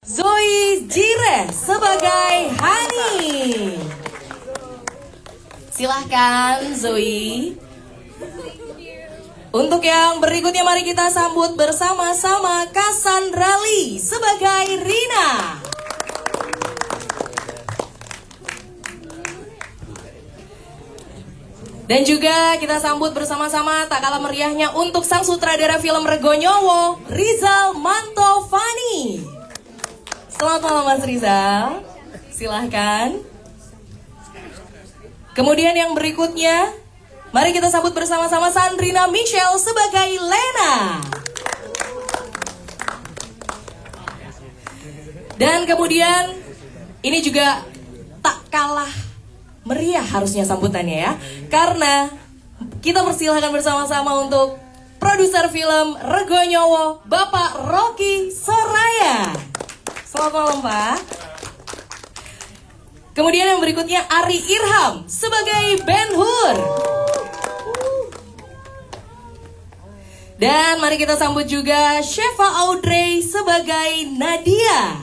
Zoe Jire sebagai Hani. Silahkan Zoe. Untuk yang berikutnya mari kita sambut bersama-sama Cassandra Lee sebagai Rina. Dan juga kita sambut bersama-sama tak kalah meriahnya untuk sang sutradara film Rego Nyowo, Rizal Mantovani. Selamat malam Mas Rizal, silahkan. Kemudian yang berikutnya, mari kita sambut bersama-sama Sandrina Michelle sebagai Lena. Dan kemudian ini juga tak kalah meriah harusnya sambutannya ya, karena kita persilahkan bersama-sama untuk produser film Rego Nyowo, Bapak Rocky Soraya. Selamat malam Pak. Kemudian yang berikutnya Ari Irham sebagai Ben Hur. Dan mari kita sambut juga Sheva Audrey sebagai Nadia.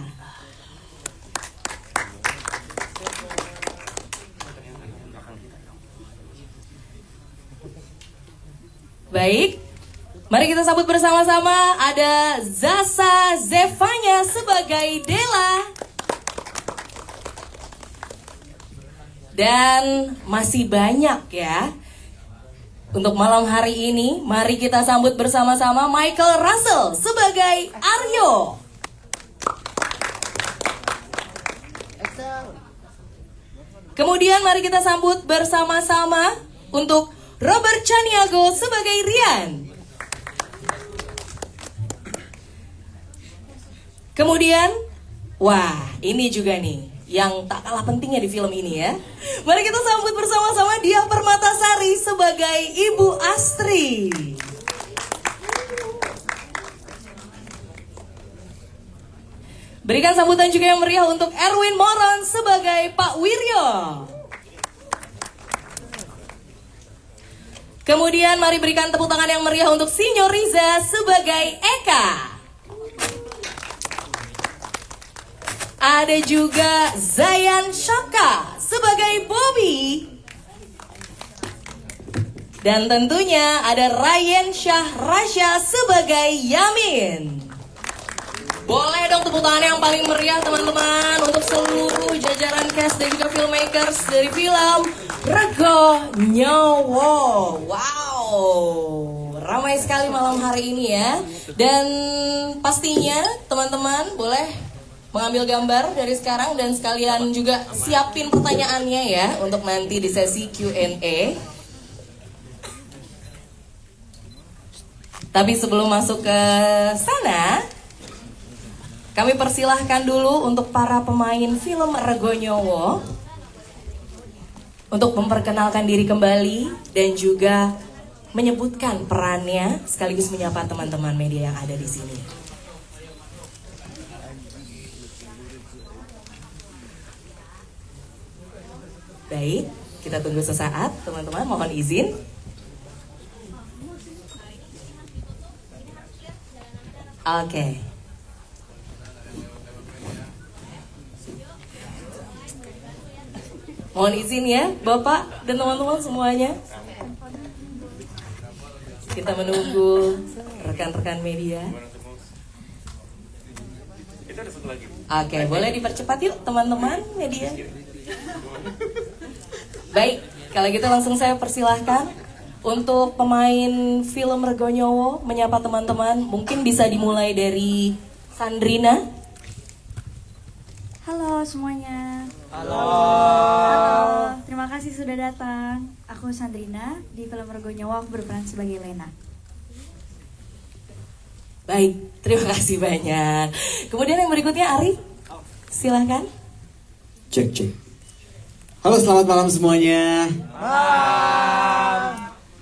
Baik, mari kita sambut bersama-sama ada Zasa Zevanya sebagai Dela. Dan masih banyak ya. Untuk malam hari ini, mari kita sambut bersama-sama Michael Russell sebagai Aryo. Kemudian mari kita sambut bersama-sama untuk Robert Chaniago sebagai Rian. Kemudian, wah ini juga nih yang tak kalah pentingnya di film ini ya. Mari kita sambut bersama-sama Diah Permatasari sebagai Ibu Astri. Berikan sambutan juga yang meriah untuk Erwin Moron sebagai Pak Wiryo. Kemudian mari berikan tepuk tangan yang meriah untuk Sinyor Riza sebagai Eka. Ada juga Zayan Shaka sebagai Bobby. Dan tentunya ada Ryan Syah Rasya sebagai Yamin. Boleh dong tepuk tangan yang paling meriah teman-teman untuk seluruh jajaran cast dan juga filmmakers dari film Rego Nyowo. Wow, ramai sekali malam hari ini ya. Dan pastinya teman-teman boleh mengambil gambar dari sekarang dan sekalian juga siapin pertanyaannya ya untuk nanti di sesi Q&A. Tapi sebelum masuk ke sana, kami persilahkan dulu untuk para pemain film Rego Nyowo untuk memperkenalkan diri kembali dan juga menyebutkan perannya sekaligus menyapa teman-teman media yang ada di sini. Baik, kita tunggu sesaat teman-teman, mohon izin. Oke. Mohon izin ya Bapak dan teman-teman semuanya. Kita menunggu rekan-rekan media. Oke, boleh dipercepat yuk teman-teman media. Baik, kalau gitu langsung saya persilahkan untuk pemain film Rego Nyowo menyapa teman-teman. Mungkin bisa dimulai dari Sandrina. Halo semuanya. Halo. Terima kasih sudah datang. Aku Sandrina, di film Rego Nyowo aku berperan sebagai Lena. Baik, terima kasih banyak. Kemudian yang berikutnya Ari, silahkan. Cek. Halo, selamat malam semuanya.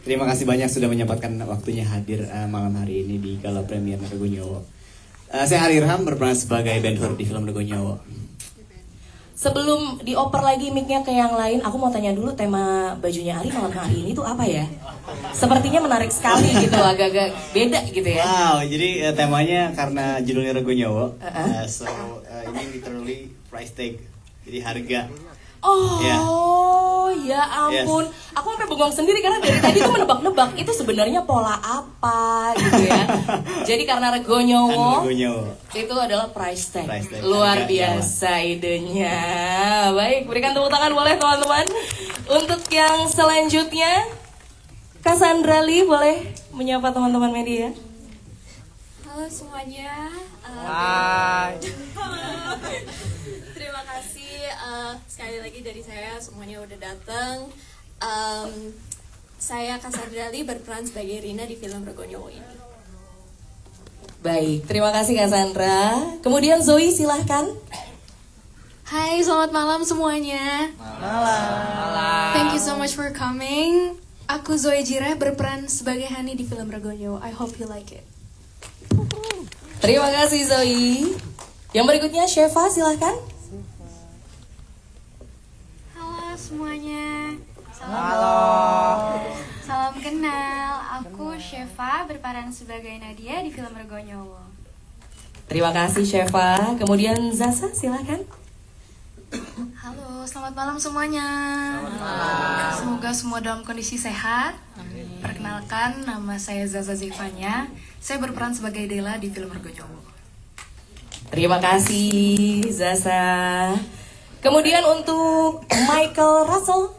Terima kasih banyak sudah menyempatkan waktunya hadir malam hari ini di gala premier Rego Nyowo. Saya Ari Irham berperan sebagai Ben Hur di film Rego Nyowo. Sebelum dioper lagi mic-nya ke yang lain, aku mau tanya dulu tema bajunya Ari malam hari ini tuh apa ya? Sepertinya menarik sekali gitu, agak-agak beda gitu ya. Wow, jadi temanya karena judulnya Rego Nyowo, Uh-uh. ini literally price tag, jadi harga. Oh, Ya. ya ampun. Aku sampai bengong sendiri karena dari tadi tuh menebak-nebak itu sebenarnya pola apa gitu ya. Jadi karena Rego Nyowo, Rego Nyowo. itu adalah price tag. Price tag. Luar Harga biasa idenya. Baik, berikan tepuk tangan boleh teman-teman. Untuk yang selanjutnya, Cassandra Lee boleh menyapa teman-teman media. Halo semuanya. Terima kasih sekali lagi dari saya, semuanya udah datang. Saya Cassandra Lee berperan sebagai Rina di film Rego Nyowo ini. Baik, terima kasih Cassandra. Kemudian Zoe silahkan. Hai, selamat malam semuanya. Malam. Thank you so much for coming. Aku Zoe Jireh berperan sebagai Hani di film Rego Nyowo. I hope you like it. Terima kasih Zoe. Yang berikutnya Sheva silahkan. Halo semuanya. Salam kenal. Aku Sheva berperan sebagai Nadia di film Rego Nyowo. Terima kasih Sheva. Kemudian Zaza silahkan. Halo, selamat malam semuanya. Semoga semua dalam kondisi sehat. Perkenalkan, nama saya Zaza Zevanya. Saya berperan sebagai Dela di film Rego Nyowo. Terima kasih Zaza. Kemudian untuk Michael Russell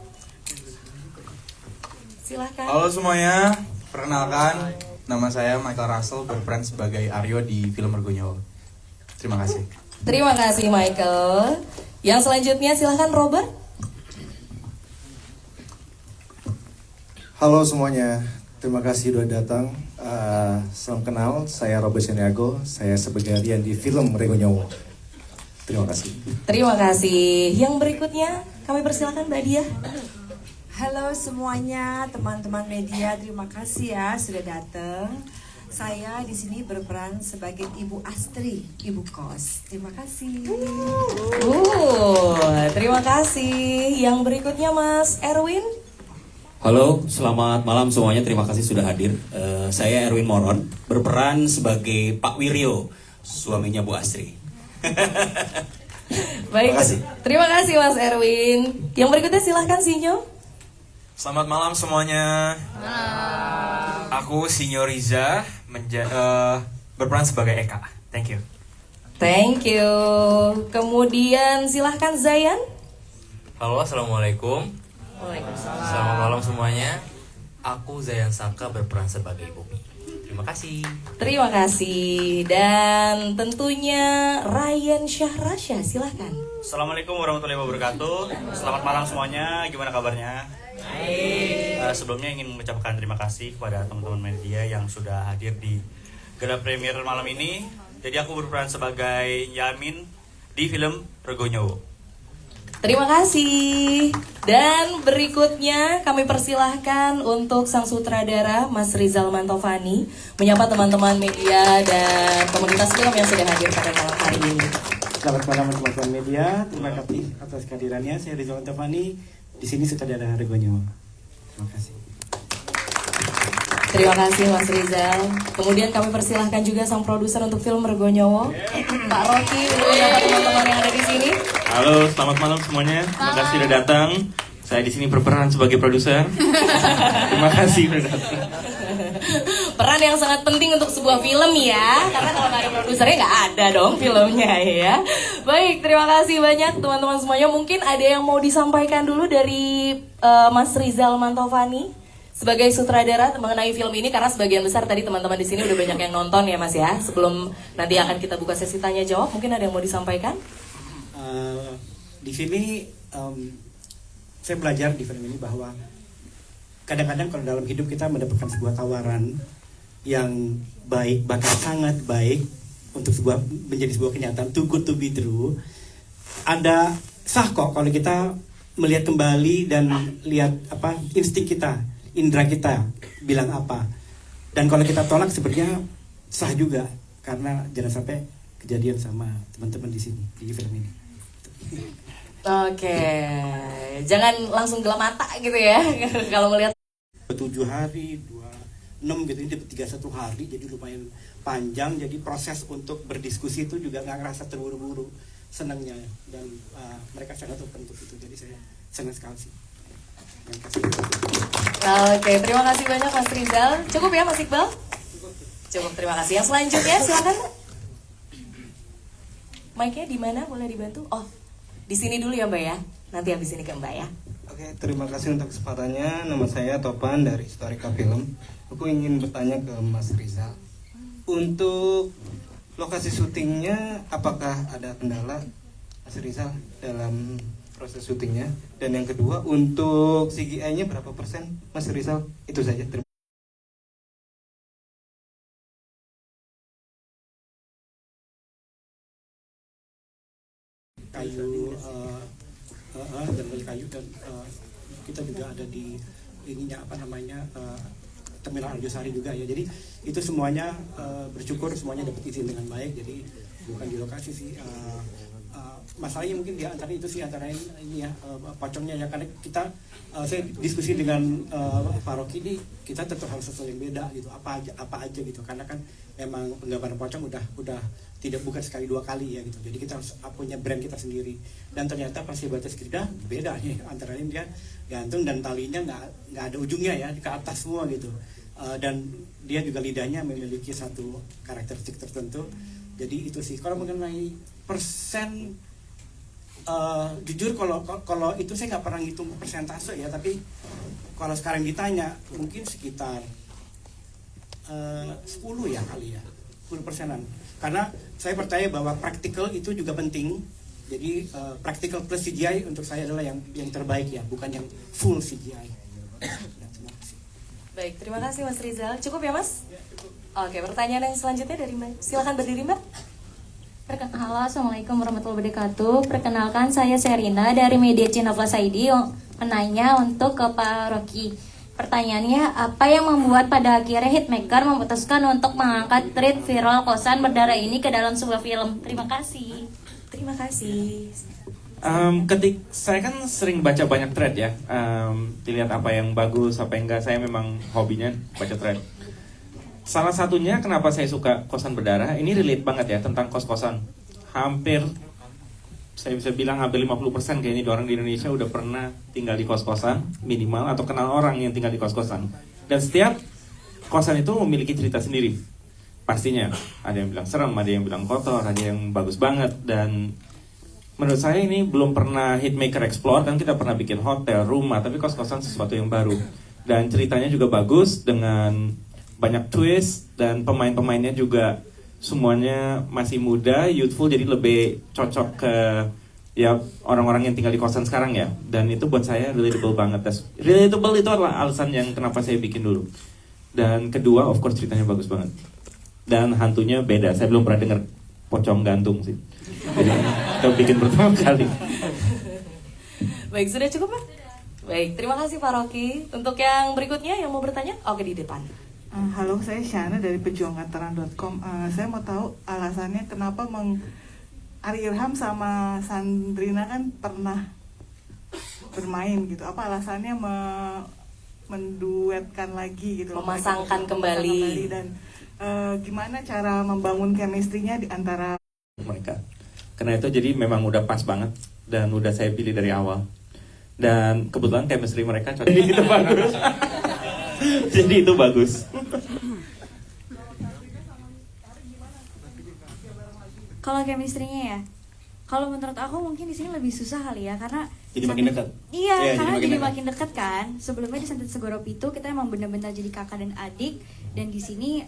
silahkan. Halo semuanya, perkenalkan nama saya Michael Russell berperan sebagai Aryo di film Rego Nyowo. Terima kasih. Terima kasih Michael. Yang selanjutnya silahkan Robert. Halo semuanya, terima kasih sudah datang. Salam kenal, saya Robert Seniago. Saya sebagai Rian di film Rego Nyowo. Terima kasih. Terima kasih. Yang berikutnya kami persilakan Mbak Dia. Halo semuanya, teman-teman media, terima kasih ya sudah datang. Saya di sini berperan sebagai Ibu Astri, Ibu Kos. Terima kasih. Terima kasih. Yang berikutnya Mas Erwin. Halo, selamat malam semuanya. Terima kasih sudah hadir. Saya Erwin Moron, berperan sebagai Pak Wiryo, suaminya Bu Astri. Baik, Terima kasih. terima kasih Mas Erwin. Yang berikutnya silahkan Sinyo. Selamat malam semuanya. Aku Sinyo Riza berperan sebagai Eka. Thank you. Thank you. Kemudian silahkan Zayan. Halo, assalamualaikum. Selamat malam semuanya. Aku Zayan Saka berperan sebagai Bumi. Terima kasih. Terima kasih. Dan tentunya Ryan Syahrasya, silahkan. Assalamualaikum warahmatullahi wabarakatuh. Selamat malam semuanya. Gimana kabarnya? Sebelumnya ingin mengucapkan terima kasih kepada teman-teman media yang sudah hadir di gala premier malam ini. Jadi aku berperan sebagai Yamin di film Rego Nyowo. Terima kasih. Dan berikutnya kami persilahkan untuk sang sutradara Mas Rizal Mantovani menyapa teman-teman media dan komunitas film yang sudah hadir pada malam hari ini. Selamat malam teman-teman media. Terima kasih atas kehadirannya. Saya Rizal Mantovani. Di sini sutradara Rego Nyowo. Terima kasih. Terima kasih Mas Rizal. Kemudian kami persilahkan juga sang produser untuk film Rego Nyowo, Pak Rocky, untuk menyapa teman-teman yang ada di sini. Halo, selamat malam semuanya. Terima kasih sudah datang. Saya di sini berperan sebagai produser. Terima kasih sudah datang. Peran yang sangat penting untuk sebuah film ya, karena kalau nggak ada produsernya nggak ada dong filmnya ya. Baik, terima kasih banyak teman-teman semuanya. Mungkin ada yang mau disampaikan dulu dari Mas Rizal Mantovani sebagai sutradara mengenai film ini, karena sebagian besar tadi teman-teman di sini udah banyak yang nonton ya Mas ya. Sebelum nanti akan kita buka sesi tanya jawab, mungkin ada yang mau disampaikan? Di sini saya belajar di film ini bahwa kadang-kadang kalau dalam hidup kita mendapatkan sebuah tawaran yang baik, bahkan sangat baik untuk menjadi sebuah kenyataan, too good to be true. Ada sah kok kalau kita melihat kembali dan lihat apa insting kita, indera kita bilang apa. Dan kalau kita tolak sebenarnya sah juga, karena jangan sampai kejadian sama teman-teman di sini di film ini. Oke, jangan langsung gelap mata gitu ya kalau melihat 7 hari, 26 gitu, ini dapat 31 hari, jadi lumayan panjang. Jadi proses untuk berdiskusi itu juga nggak ngerasa terburu-buru, senangnya. Dan mereka sangat open untuk itu, jadi saya senang sekali sih. Terima kasih. Oke, terima kasih banyak Mas Rizal. Cukup ya Mas Iqbal? Cukup, terima kasih. Yang selanjutnya silakan. Mic-nya di mana? Boleh dibantu? Oh, di sini dulu ya Mbak ya. Nanti habis ini ke Mbak ya. Oke, terima kasih untuk kesempatannya. Nama saya Topan dari Historika Film. Aku ingin bertanya ke Mas Rizal. Untuk lokasi syutingnya, apakah ada kendala Mas Rizal dalam proses syutingnya? Dan yang kedua, untuk CGI-nya berapa persen Mas Rizal? Itu saja. Kayu dan beli kayu, dan kita juga ada di ininya apa namanya Terminal Arjosari juga ya. Jadi itu semuanya bersyukur semuanya dapat izin dengan baik. Jadi bukan di lokasi sih. Masalahnya mungkin di antara itu sih, antara ini ya pocongnya ya, karena kita saya diskusi dengan Pak Rocky ini, kita tetap harus sesuatu yang beda gitu, apa aja gitu, karena kan memang penggambaran pocong udah tidak bukan sekali dua kali ya gitu. Jadi kita harus punya brand kita sendiri, dan ternyata pas batas kridah beda nih, antara lain dia gantung dan talinya nggak ada ujungnya ya, ke atas semua gitu. Dan dia juga lidahnya memiliki satu karakteristik tertentu. Jadi itu sih. Kalau mengenai persen, jujur kalau itu saya nggak pernah ngitung persentase ya, tapi kalau sekarang ditanya mungkin sekitar 10 ya kali ya, 10%-an. Karena saya percaya bahwa praktikal itu juga penting. Jadi praktikal plus CGI untuk saya adalah yang terbaik ya, bukan yang full CGI. Baik, terima kasih Mas Rizal. Cukup ya Mas? Oke, pertanyaan yang selanjutnya dari Mbak. Silakan berdiri Mbak. Halo, Assalamualaikum warahmatullahi wabarakatuh. Perkenalkan, saya Serina dari Media China Plus ID. Menanya untuk ke Pak Rocky. Pertanyaannya, apa yang membuat pada akhirnya Hitmaker memutuskan untuk mengangkat thread viral kosan berdarah ini ke dalam sebuah film? Terima kasih. Terima kasih. Saya kan sering baca banyak thread ya. Dilihat apa yang bagus, apa yang enggak. Saya memang hobinya baca thread. Salah satunya kenapa saya suka kosan berdarah, ini relate banget ya tentang kos-kosan. Hampir, saya bisa bilang hampir 50% kayaknya orang di Indonesia udah pernah tinggal di kos-kosan minimal, atau kenal orang yang tinggal di kos-kosan. Dan setiap kosan itu memiliki cerita sendiri. Pastinya, ada yang bilang serem, ada yang bilang kotor, ada yang bagus banget. Dan menurut saya ini belum pernah Hitmaker explore, kan kita pernah bikin hotel, rumah, tapi kos-kosan sesuatu yang baru. Dan ceritanya juga bagus dengan banyak twist, dan pemain-pemainnya juga semuanya masih muda, youthful, jadi lebih cocok ke ya orang-orang yang tinggal di kosan sekarang ya. Dan itu buat saya relatable banget. Relatable itu adalah alasan yang kenapa saya bikin dulu. Dan kedua, of course ceritanya bagus banget. Dan hantunya beda, saya belum pernah dengar pocong gantung sih. Jadi kita bikin pertama kali. Baik, sudah cukup Pak? Baik, terima kasih Pak Rocky. Untuk yang berikutnya yang mau bertanya, oke di depan. Halo, saya Shana dari pejuangkantaran.com. Saya mau tahu alasannya kenapa Ari Irham sama Sandrina kan pernah bermain gitu. Apa alasannya menduetkan lagi gitu? Memasangkan kembali. Dan gimana cara membangun chemistry-nya di antara mereka? Karena itu jadi memang udah pas banget dan udah saya pilih dari awal. Dan kebetulan chemistry mereka cocok. Jadi itu bagus. Jadi itu bagus. Kalau chemistry-nya ya, kalau menurut aku mungkin di sini lebih susah kali ya, karena jadi makin dekat. Iya, karena jadi makin dekat kan. Sebelumnya di Santet Segoro itu kita emang benar-benar jadi kakak dan adik, dan di sini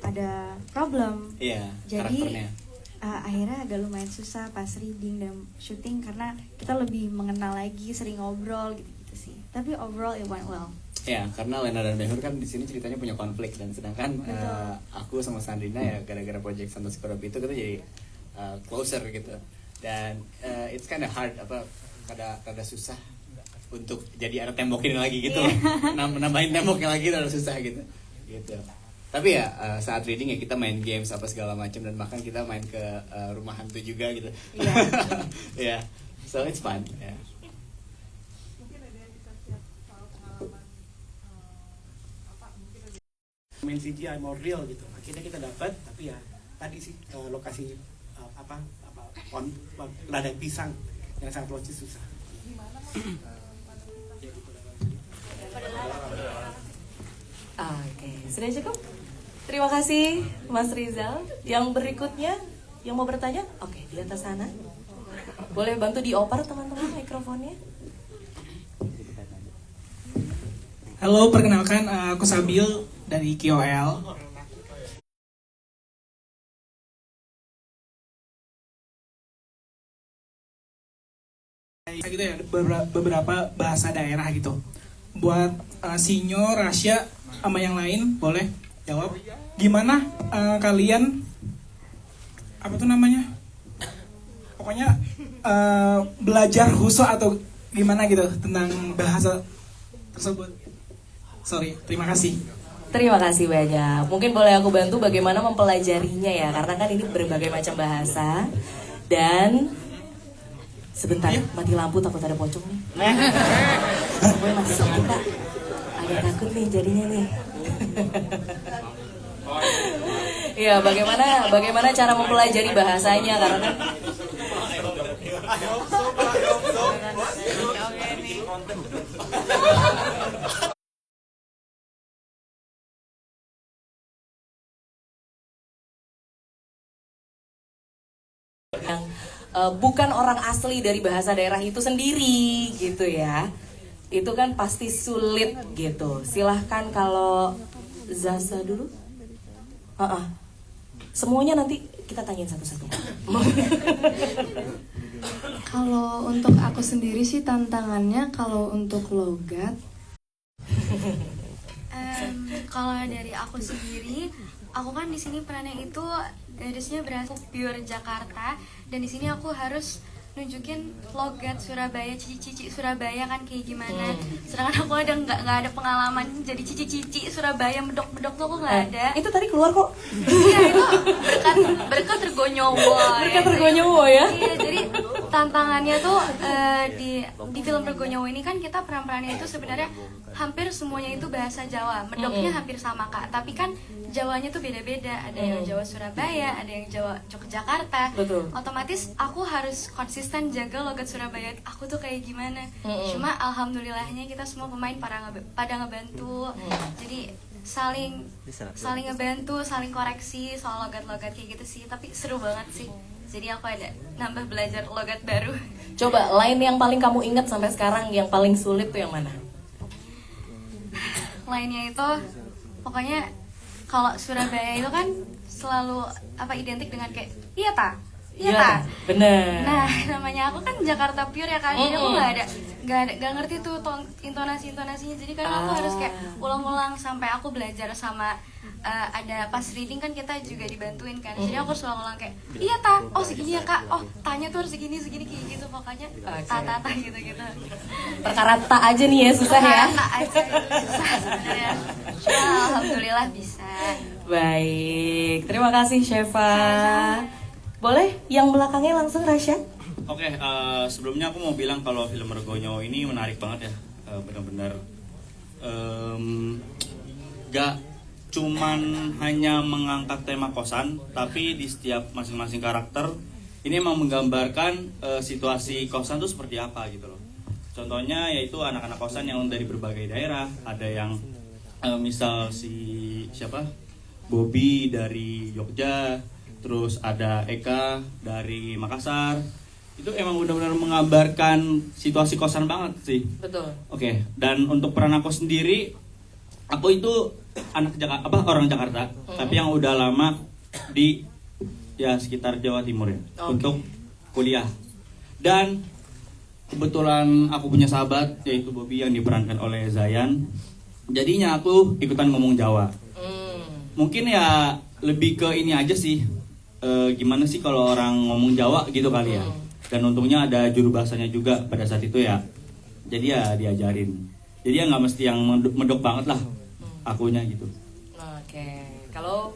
ada problem. Iya. Jadi akhirnya agak lumayan susah pas reading dan syuting, karena kita lebih mengenal lagi, sering ngobrol gitu-gitu sih. Tapi overall it went well. Ya, karena Lena dan Behur kan di sini ceritanya punya konflik, dan sedangkan aku sama Sandrina ya gara-gara project Santos Korup itu kita jadi closer gitu. Dan it's kind of hard, rada susah untuk jadi ada tembokin lagi gitu. Nambahin temboknya lagi rada susah gitu. Tapi ya saat reading ya kita main games apa segala macam, dan bahkan kita main ke rumah hantu juga gitu. Iya. So it's fun. Yeah. Main CGI more real gitu. Akhirnya kita dapat, tapi ya tadi sih lokasi ladang pisang yang sangat locis susah. Oke, sudah cukup? Terima kasih Mas Rizal. Yang berikutnya yang mau bertanya? Oke, di atas sana. Boleh bantu dioper teman-teman mikrofonnya? Halo, perkenalkan aku Sabil dari KOL. Gitu ya, beberapa bahasa daerah gitu. Buat Sinyo, Rasya, sama yang lain boleh jawab. Gimana kalian apa tuh namanya? Pokoknya belajar khusus atau gimana gitu tentang bahasa tersebut. Sorry, terima kasih. Terima kasih banyak. Mungkin boleh aku bantu bagaimana mempelajarinya ya, karena kan ini berbagai macam bahasa. Dan sebentar, mati lampu takut ada pocong nih. Gue masih sakit kak, agak takut nih jadinya nih. Ya, bagaimana cara mempelajari bahasanya, karena kan yang bukan orang asli dari bahasa daerah itu sendiri gitu ya, itu kan pasti sulit gitu. Silahkan kalau Zaza dulu. Semuanya nanti kita tanyain satu-satu. Kalau untuk aku sendiri sih tantangannya kalau untuk logat. Kalau dari aku sendiri, aku kan di sini perannya itu garisnya berasal pure Jakarta, dan di sini aku harus nunjukin logat Surabaya, cici-cici Surabaya kan kayak gimana. Sedangkan aku nggak ada pengalaman jadi cici-cici Surabaya, medok-medok tuh aku nggak ada. Itu tadi keluar kok. Iya, itu berkat Regonyowo. Berkat Regonyowo ya. Iya, jadi tantangannya tuh di film Regonyowo ini kan kita peran-perannya itu sebenarnya hampir semuanya itu bahasa Jawa. Medoknya hampir sama kak, tapi kan Jawanya tuh beda-beda. Ada yang Jawa Surabaya, ada yang Jawa Yogyakarta. Betul. Otomatis aku harus konsisten jaga logat Surabaya aku tuh kayak gimana. Cuma alhamdulillahnya kita semua pemain pada ngebantu. Jadi saling ngebantu, saling koreksi soal logat-logat kayak gitu sih. Tapi seru banget sih. Jadi aku ada nambah belajar logat baru. Coba line yang paling kamu ingat sampai sekarang yang paling sulit tuh yang mana? Lainnya itu pokoknya kalau Surabaya itu kan selalu identik dengan kayak iya ta. Bener. Nah, namanya aku kan Jakarta pure ya kan, jadi aku nggak ngerti tuh intonasinya. Jadi kan aku harus kayak ulang-ulang sampai aku belajar sama ada pas reading kan kita juga dibantuin kan. Jadi aku harus ulang-ulang kayak iya ta, oh segini ya kak, oh tanya tuh harus segini kayak gitu, pokoknya ta gitu. Perkara tak aja nih ya susah ya. Tak aja susah sebenarnya. Cuma alhamdulillah bisa. Baik, terima kasih Sheva. Boleh yang belakangnya langsung Rasya? Oke, sebelumnya aku mau bilang kalau film Regonyowo ini menarik banget ya, benar-benar gak cuman hanya mengangkat tema kosan, tapi di setiap masing-masing karakter ini emang menggambarkan situasi kosan itu seperti apa gitu loh. Contohnya yaitu anak-anak kosan yang dari berbagai daerah, ada yang misal si Bobby dari Jogja, terus ada Eka dari Makassar. Itu emang benar-benar menggambarkan situasi kosan banget sih. Betul. Oke, dan untuk peran aku sendiri, aku itu orang Jakarta, tapi yang udah lama di sekitar Jawa Timur ya, untuk kuliah. Dan kebetulan aku punya sahabat yaitu Bobby yang diperankan oleh Zayan. Jadinya aku ikutan ngomong Jawa. Mungkin ya lebih ke ini aja sih. Gimana sih kalau orang ngomong Jawa gitu kali ya. Dan untungnya ada juru bahasanya juga pada saat itu ya. Jadi ya diajarin. Jadi ya nggak mesti yang medok banget lah akunya gitu. Oke, kalau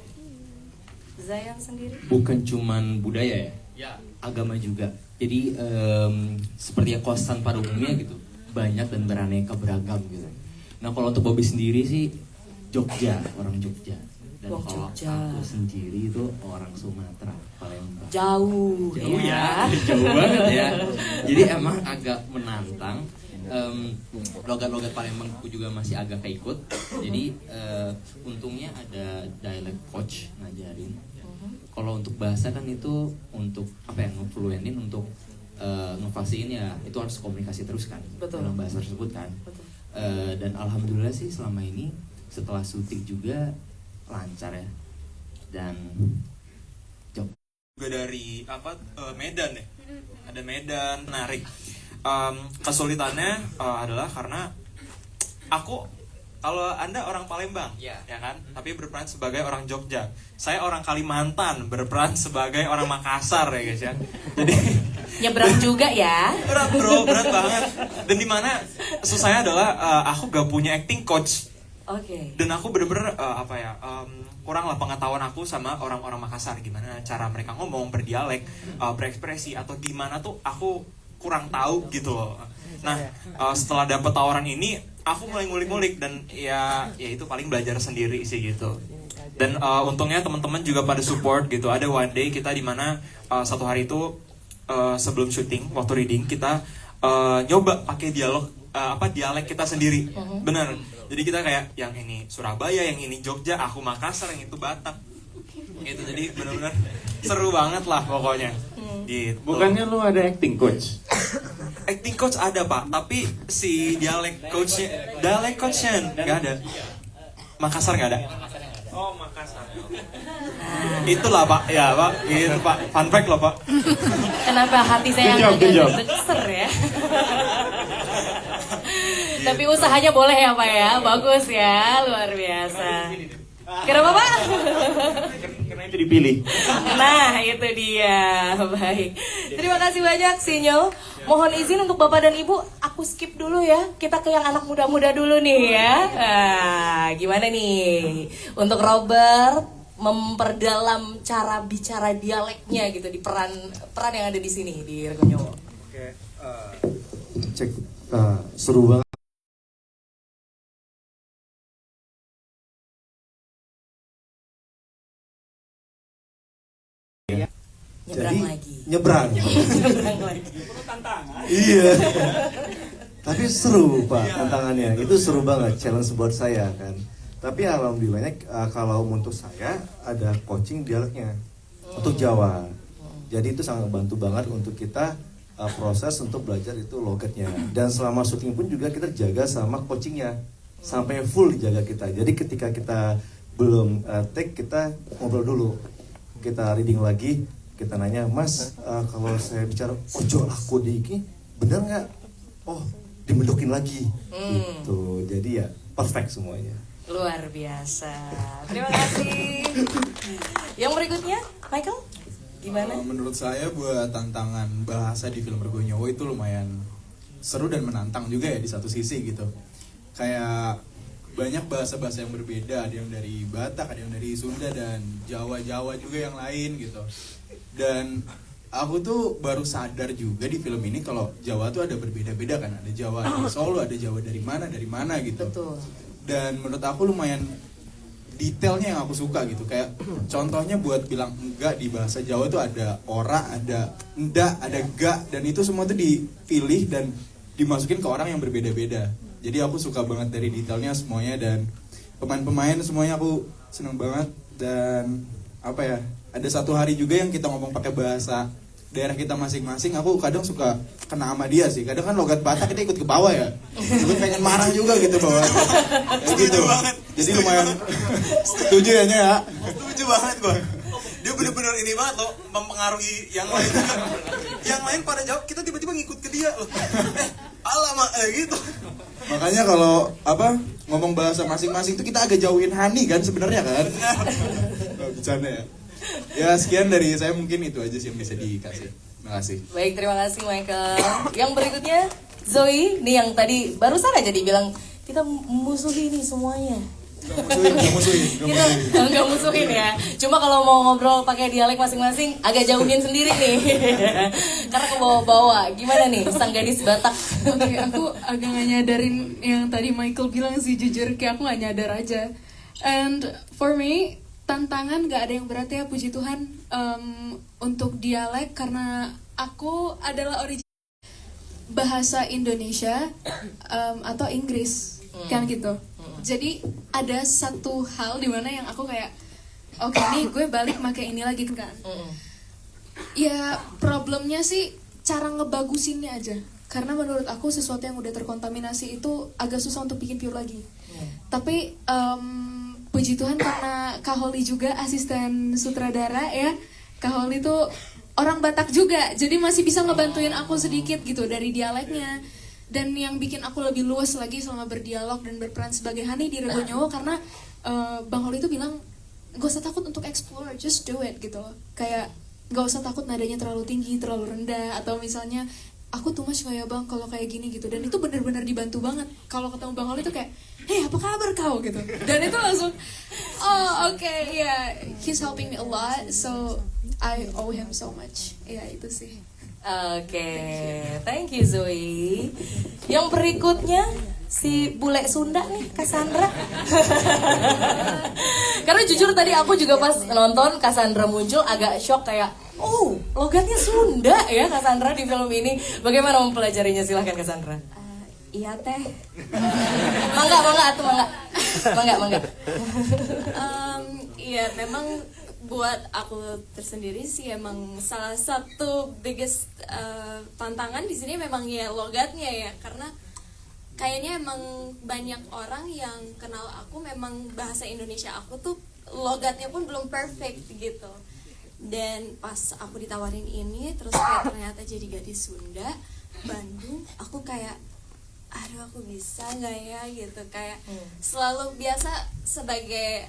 Zayan sendiri? Bukan cuman budaya ya, ya, agama juga. Jadi seperti yang kosan pada umumnya gitu, banyak dan beraneka beragam gitu. Nah kalau untuk Bobby sendiri sih Jogja, orang Jogja. Dan kalau aku sendiri itu orang Sumatera, Palembang. Jauh ya. Jauh banget ya. Jadi emang agak menantang. Logat-logat Palembang aku juga masih agak keikut. Jadi untungnya ada dialect coach ngajarin. Kalau untuk bahasa kan itu untuk apa ya, ngefluentin, untuk ngefasihin ya itu harus komunikasi terus kan. Betul. Dalam bahasa tersebut kan. Dan alhamdulillah sih selama ini setelah syuting juga lancar ya. Dan juga dari Medan ya, ada Medan, menarik. Kesulitannya adalah karena kalau Anda orang Palembang, ya kan, tapi berperan sebagai orang Jogja. Saya orang Kalimantan, berperan sebagai orang Makassar ya guys ya. Jadi nyebrang juga ya. Berat bro, berat banget. Dan dimana susahnya adalah aku gak punya acting coach. Oke. Dan aku bener-bener kurang lah pengetahuan aku sama orang-orang Makassar, gimana cara mereka ngomong, berdialek, berekspresi atau gimana tuh aku kurang tahu gitu loh. Nah setelah dapet tawaran ini aku mulai ngulik-ngulik dan ya itu paling belajar sendiri sih gitu. Dan untungnya teman-teman juga pada support gitu. Ada one day kita dimana satu hari itu sebelum syuting waktu reading kita nyoba pakai dialek kita sendiri. Bener. Jadi kita kayak yang ini Surabaya, yang ini Jogja, aku Makassar, yang itu Batak. Gitu. Jadi benar-benar seru banget lah pokoknya. Gitu. Bukannya lu ada acting coach? Acting coach ada Pak, tapi si dialek coachnya nggak ada. Makassar nggak ada. Oh Makassar. Itulah Pak, ya Pak, itu Pak, fun fact loh Pak. Kenapa hati saya agak geser ya? Tapi usahanya boleh ya Pak ya, bagus ya, luar biasa. Kenapa Pak? Karena itu dipilih. Nah itu dia, baik. Terima kasih banyak Sinyo. Mohon izin untuk Bapak dan Ibu, aku skip dulu ya. Kita ke yang anak muda-muda dulu nih ya. Nah, gimana nih? Untuk Robert memperdalam cara bicara dialeknya gitu di peran yang ada di sini di Regonyowo. Oke, cek seru banget. Nyebrang lagi. Iya. Tapi seru Pak tantangannya. Itu seru banget, challenge buat saya kan. Tapi alhamdulillahnya kalau untuk saya ada coaching dialeknya untuk Jawa. Jadi itu sangat membantu banget untuk kita proses untuk belajar itu logatnya. Dan selama syuting pun juga kita jaga sama coachingnya sampai full dijaga kita. Jadi ketika kita belum take, kita ngobrol dulu, kita reading lagi. Kita nanya, Mas, kalau saya bicara ojo aku di iki, bener nggak? Oh, dimendokin lagi, gitu. Jadi ya perfect semuanya. Luar biasa. Terima kasih. Yang berikutnya, Michael, gimana? Menurut saya buat tantangan bahasa di film Regonyowo itu lumayan seru dan menantang juga ya di satu sisi gitu. Kayak banyak bahasa-bahasa yang berbeda, ada yang dari Batak, ada yang dari Sunda dan Jawa juga yang lain gitu. Dan aku tuh baru sadar juga di film ini kalau Jawa tuh ada berbeda-beda kan, ada Jawa dari Solo, ada Jawa dari mana gitu. Betul. Dan menurut aku lumayan detailnya yang aku suka gitu. Kayak contohnya buat bilang enggak di bahasa Jawa tuh ada ora, ada ndak, ada gak, dan itu semua tuh dipilih dan dimasukin ke orang yang berbeda-beda. Jadi aku suka banget dari detailnya semuanya, dan pemain-pemain semuanya aku seneng banget. Dan apa ya, ada satu hari juga yang kita ngomong pakai bahasa daerah kita masing-masing. Aku kadang suka kena sama dia sih. Kadang kan logat Batak kita ikut ke bawah ya. Gue pengen marah juga gitu bawah. Gitu. Jadi lumayan setuju ya Nya ya. Setuju banget gue. Dia bener-bener ini banget loh, mempengaruhi yang lain. Yang lain pada jawab, kita tiba-tiba ngikut ke dia loh. Alamak gitu. Makanya kalau ngomong bahasa masing-masing itu kita agak jauhin Hani kan sebenarnya kan. Bercanda ya. Ya sekian dari saya, mungkin itu aja sih yang bisa dikasih. Terima kasih. Baik, terima kasih Michael. Yang berikutnya Zoe, nih yang tadi barusan aja dibilang kita musuhi nih semuanya. Kita nggak musuhin ya. Cuma kalau mau ngobrol pakai dialek masing-masing agak jauhin sendiri nih. Karena ke bawah-bawah. Gimana nih sang gadis Batak? Oke, aku agak gak nyadarin yang tadi Michael bilang sih, jujur kayak aku gak nyadar aja. And for me, tantangan gak ada yang berat ya, puji Tuhan, untuk dialek, karena aku adalah original bahasa Indonesia atau Inggris, kan gitu. Jadi ada satu hal dimana yang aku kayak, oke nih gue balik pakai ini lagi kan. Ya problemnya sih cara ngebagusinnya aja. Karena menurut aku sesuatu yang udah terkontaminasi itu agak susah untuk bikin pure lagi. Tapi puji Tuhan karena Kak Holly juga asisten sutradara ya. Kak Holly tuh orang Batak juga, jadi masih bisa ngebantuin aku sedikit gitu dari dialeknya. Dan yang bikin aku lebih luas lagi selama berdialog dan berperan sebagai Hani di Rego Nyowo, karena Bang Holly tuh bilang gak usah takut untuk explore, just do it gitu loh. Kayak gak usah takut nadanya terlalu tinggi, terlalu rendah, atau misalnya aku too much gak ya bang kalau kayak gini gitu. Dan itu benar-benar dibantu banget. Kalau ketemu Bang Holly tuh kayak, hey apa kabar kau gitu. Dan itu langsung, oh oke, yeah, he's helping me a lot, so I owe him so much. Ya itu sih. Oke, thank you Zoe. Yang berikutnya si bule Sunda nih, Cassandra. Karena jujur tadi aku juga pas nonton Cassandra muncul agak shock kayak, oh logatnya Sunda ya Cassandra di film ini. Bagaimana mempelajarinya? Silahkan Cassandra. Iya teh. Mangga. Iya memang buat aku tersendiri sih emang salah satu biggest tantangan di sini memang ya logatnya ya, karena kayaknya emang banyak orang yang kenal aku memang bahasa Indonesia aku tuh logatnya pun belum perfect gitu. Dan pas aku ditawarin ini terus kayak ternyata jadi gadis Sunda Bandung, aku kayak aduh aku bisa nggak ya gitu. Kayak selalu biasa sebagai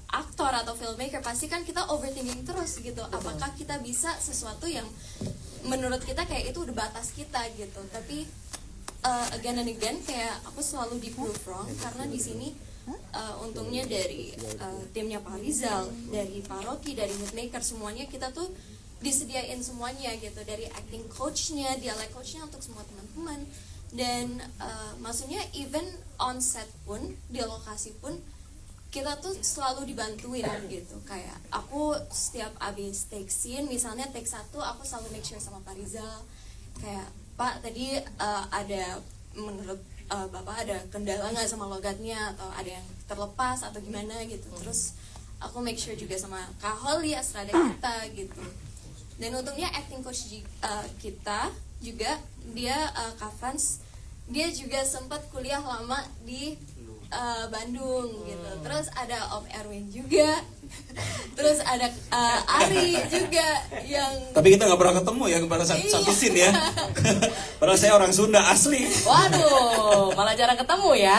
aktor atau filmmaker pasti kan kita overthinking terus gitu. Apakah kita bisa sesuatu yang menurut kita kayak itu udah batas kita gitu. Tapi again and again kayak aku selalu di prove wrong, karena di sini untungnya dari timnya Pak Rizal, dari Pak Rocky, dari Hitmaker, semuanya kita tuh disediain semuanya gitu, dari acting coachnya, dialek coachnya untuk semua teman-teman. Dan maksudnya even on set pun, di lokasi pun kita tuh selalu dibantuin gitu. Kayak aku setiap abis take scene, misalnya take 1, aku selalu make sure sama Pak Rizal kayak, Pak tadi ada menurut Bapak ada kendala nggak sama logatnya, atau ada yang terlepas atau gimana gitu. Terus aku make sure juga sama Kak Holly, Astrada kita gitu. Dan untungnya acting coach kita juga, dia Kak Frans, dia juga sempat kuliah lama di Bandung gitu. Terus ada Om Erwin juga. Terus ada Ari juga yang. Tapi kita nggak pernah ketemu ya, pada satu scene ya. Padahal saya orang Sunda asli. Waduh, malah jarang ketemu ya.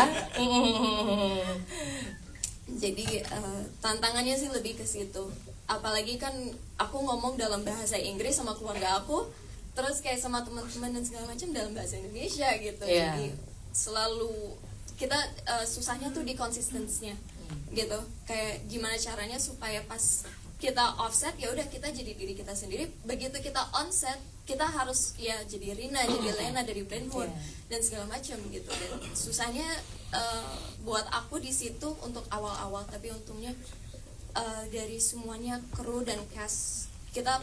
Jadi tantangannya sih lebih ke situ. Apalagi kan aku ngomong dalam bahasa Inggris sama keluarga aku, terus kayak sama teman-teman dan segala macam dalam bahasa Indonesia gitu. Yeah. Jadi selalu kita susahnya tuh di konsistensinya gitu. Kayak gimana caranya supaya pas kita offset ya udah kita jadi diri kita sendiri, begitu kita onset kita harus ya jadi Rina, jadi Lena dari Brentwood dan segala macam gitu. Dan susahnya buat aku di situ untuk awal-awal, tapi untungnya dari semuanya kru dan cast kita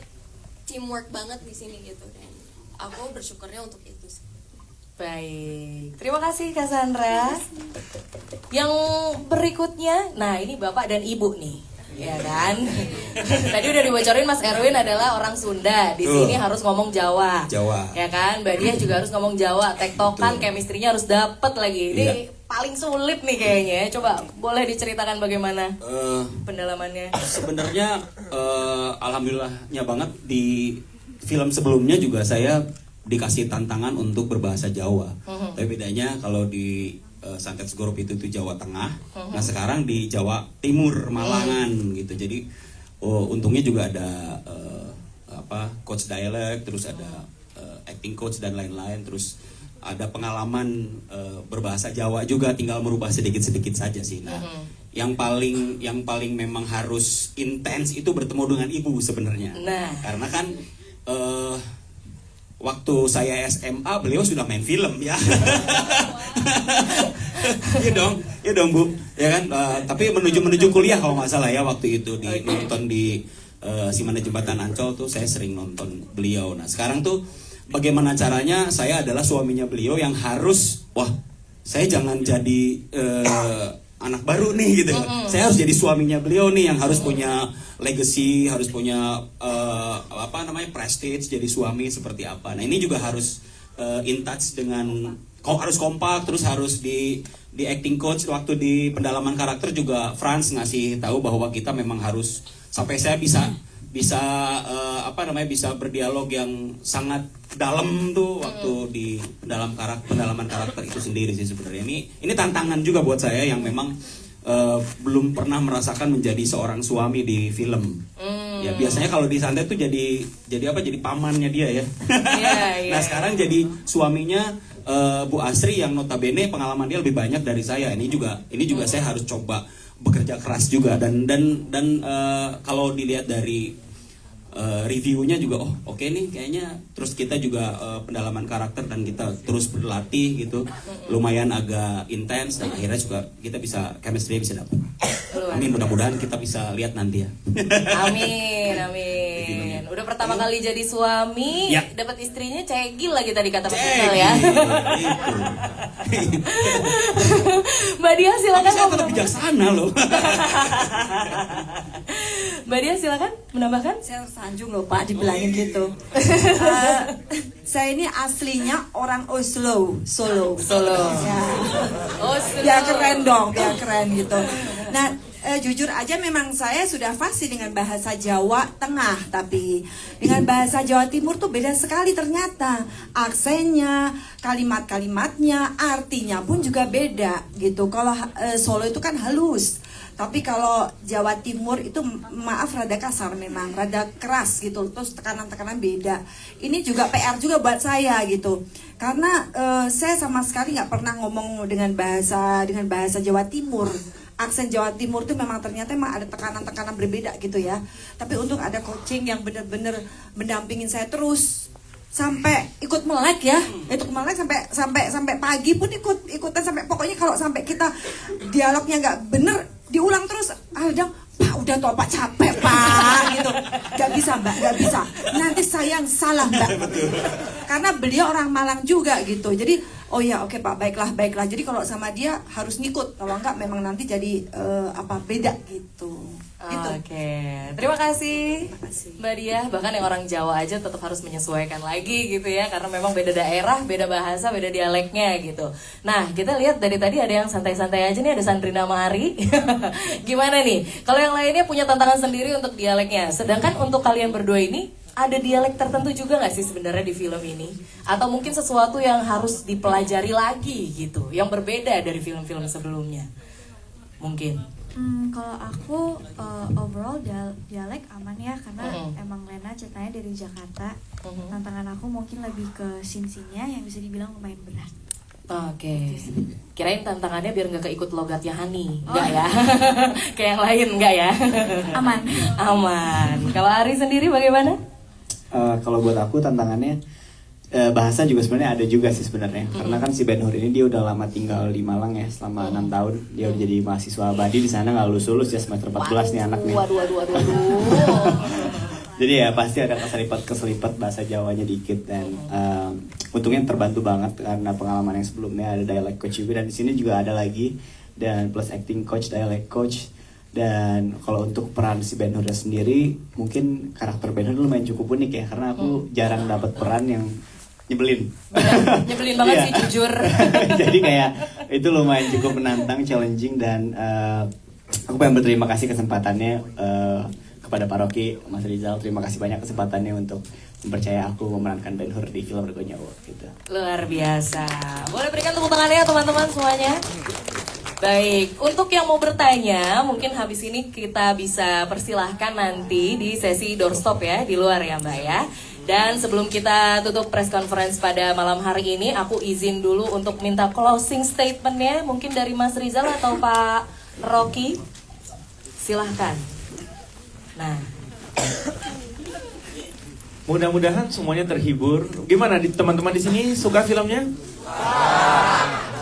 teamwork banget di sini gitu, dan aku bersyukurnya untuk itu sih. Baik, terima kasih Cassandra. Yang berikutnya, nah ini Bapak dan Ibu nih, ya kan? Tadi udah dibocorin Mas Erwin adalah orang Sunda, di sini harus ngomong Jawa, ya kan? Mbak Diah juga harus ngomong Jawa, tektokan, chemistry-nya harus dapet lagi. Ini paling sulit nih kayaknya. Coba boleh diceritakan bagaimana pendalamannya? Sebenarnya alhamdulillahnya banget di film sebelumnya juga saya dikasih tantangan untuk berbahasa Jawa. Tapi bedanya kalau di Santet Group itu Jawa Tengah. Nah sekarang di Jawa Timur, Malangan gitu. Jadi untungnya juga ada coach dialect, terus ada acting coach dan lain-lain, terus ada pengalaman berbahasa Jawa juga, tinggal merubah sedikit-sedikit saja sih. Nah yang paling memang harus intens itu bertemu dengan ibu sebenarnya. Nah, karena kan waktu saya SMA beliau sudah main film ya. Iya dong Bu, ya kan. Tapi menuju kuliah kalau nggak salah ya waktu itu nonton di Simana Jembatan Ancol tuh saya sering nonton beliau. Nah sekarang tuh bagaimana caranya saya adalah suaminya beliau yang harus, saya jangan jadi anak baru nih gitu. Saya harus jadi suaminya beliau nih yang harus punya legacy, harus punya prestige jadi suami seperti apa. Nah ini juga harus in touch dengan harus kompak, terus harus di acting coach waktu di pendalaman karakter juga Franz ngasih tahu bahwa kita memang harus sampai saya bisa berdialog yang sangat dalam tuh waktu di pendalaman karakter itu sendiri sih sebenarnya. Ini tantangan juga buat saya yang memang belum pernah merasakan menjadi seorang suami di film. Ya biasanya kalau di santai tuh jadi pamannya dia ya. Nah sekarang jadi suaminya Bu Asri yang notabene pengalaman dia lebih banyak dari saya. Ini juga saya harus coba bekerja keras juga dan kalau dilihat dari reviewnya juga oke nih kayaknya, terus kita juga pendalaman karakter dan kita terus berlatih gitu lumayan agak intens dan akhirnya juga kita bisa chemistry bisa dapat. Amin, mudah-mudahan kita bisa lihat nanti ya. Amin. Udah pertama kali jadi suami, dapat istrinya cegil lagi tadi kata Mas Rizal ya. Mbak Dia silakan. Saya tetap bijaksana loh. Mbak Dia silakan menambahkan. Saya tersanjung loh Pak dibilangin gitu. Saya ini aslinya orang Solo. Ya. Oslo. Biar keren dong, biar keren gitu. Nah, jujur aja memang saya sudah fasih dengan bahasa Jawa Tengah, tapi dengan bahasa Jawa Timur tuh beda sekali ternyata. Aksennya, kalimat-kalimatnya, artinya pun juga beda gitu. Kalau Solo itu kan halus, tapi kalau Jawa Timur itu maaf rada kasar memang, rada keras gitu. Terus tekanan-tekanan beda. Ini juga PR juga buat saya gitu. Karena saya sama sekali nggak pernah ngomong dengan bahasa Jawa Timur. Aksen Jawa Timur itu memang ternyata ada tekanan-tekanan berbeda gitu ya. Tapi untuk ada coaching yang benar-benar mendampingin saya terus sampai ikut melek ya, ikut melek sampai pagi pun ikutan sampai pokoknya kalau sampai kita dialognya nggak bener diulang terus. Pak udah toh Pak capek Pak gitu. Gak bisa Mbak, gak bisa. Nanti saya yang salah Mbak. Karena beliau orang Malang juga gitu. Jadi oke Pak, baiklah. Jadi kalau sama dia harus ngikut. Kalau enggak memang nanti jadi beda gitu. Oke, terima kasih Mbak Dia. Bahkan yang orang Jawa aja tetap harus menyesuaikan lagi gitu ya, karena memang beda daerah, beda bahasa, beda dialeknya gitu. Nah, kita lihat dari tadi ada yang santai-santai aja nih, ada Sandrina Mari. Gimana nih? Kalau yang lainnya punya tantangan sendiri untuk dialeknya. Sedangkan untuk kalian berdua ini ada dialek tertentu juga nggak sih sebenarnya di film ini? Atau mungkin sesuatu yang harus dipelajari lagi gitu, yang berbeda dari film-film sebelumnya? Mungkin. Kalau aku overall dialek aman ya, karena emang Lena ceritanya dari Jakarta. Tantangan aku mungkin lebih ke scene-nya yang bisa dibilang lumayan berat. Oke. Kirain tantangannya biar nggak keikut logatnya Hani, enggak ya? Kayak yang lain enggak ya? Aman. Kalau Ari sendiri bagaimana? Kalau buat aku tantangannya bahasa juga sebenarnya ada juga sih sebenarnya. Karena kan si Ben Hur ini dia udah lama tinggal di Malang ya selama 6 tahun. Dia udah jadi mahasiswa abadi di sana, nggak lulus ya semester 14 nih anak nih. Waduh. Jadi ya pasti ada keselipat bahasa Jawanya dikit dan untungnya terbantu banget karena pengalaman yang sebelumnya ada dialect coach juga dan di sini juga ada lagi dan plus acting coach, dialect coach. Dan kalau untuk peran si Ben Hur sendiri mungkin karakter Ben Hur lumayan cukup unik ya karena aku jarang dapat peran yang nyebelin banget sih jujur. Jadi kayak itu lumayan cukup menantang, challenging dan aku pengen berterima kasih kesempatannya kepada Pak Rocky, Mas Rizal. Terima kasih banyak kesempatannya untuk mempercaya aku memerankan Ben Hur di film Rego Nyawa gitu. Luar biasa. Boleh berikan tepuk tangannya teman-teman semuanya. Baik, untuk yang mau bertanya, mungkin habis ini kita bisa persilahkan nanti di sesi doorstop ya, di luar ya Mbak ya. Dan sebelum kita tutup press conference pada malam hari ini, aku izin dulu untuk minta closing statementnya, mungkin dari Mas Rizal atau Pak Rocky, silahkan. Nah, Mudah-mudahan semuanya terhibur. Gimana teman-teman di sini suka filmnya?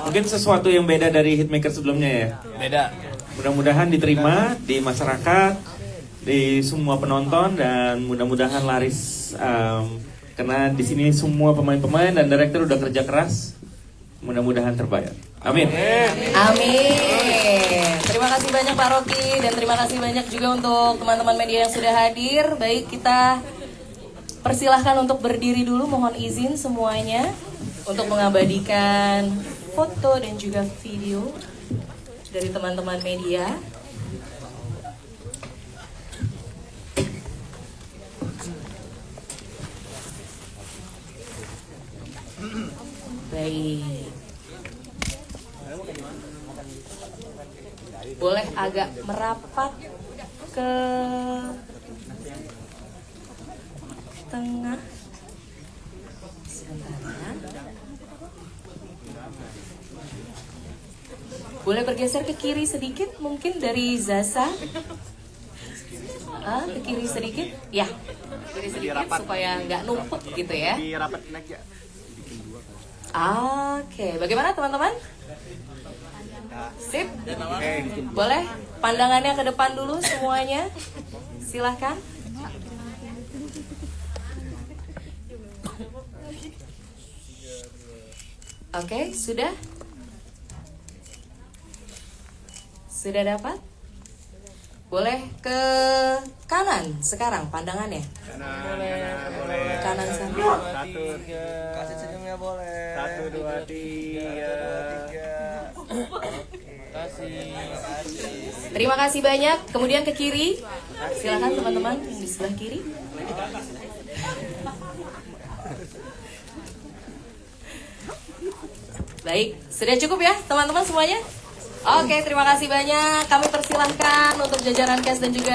Mungkin sesuatu yang beda dari Hitmaker sebelumnya ya. Beda. Mudah-mudahan diterima di masyarakat, di semua penonton, dan mudah-mudahan laris. Karena di sini semua pemain-pemain dan direktur udah kerja keras. Mudah-mudahan terbayar. Amin. amin. Terima kasih banyak Pak Rocky dan terima kasih banyak juga untuk teman-teman media yang sudah hadir. Baik, kita persilahkan untuk berdiri dulu, mohon izin semuanya untuk mengabadikan foto dan juga video dari teman-teman media. Baik. Boleh agak merapat ke tengah. Sebentar ya. Boleh bergeser ke kiri sedikit, mungkin dari Zaza. Ke kiri sedikit, ya. Kiri sedikit supaya nggak numpuk gitu ya. Oke, bagaimana teman-teman? Sip. Boleh pandangannya ke depan dulu semuanya. Silahkan. Oke, sudah? Sudah dapat? Boleh ke kanan sekarang pandangannya. Kanan sana. Kasih senyumnya boleh. 1, 2, 3. Terima kasih banyak. Kemudian ke kiri. Silakan teman-teman yang di sebelah kiri. Baik, sudah cukup ya teman-teman semuanya? Oke, terima kasih banyak. Kami persilahkan untuk jajaran cash dan juga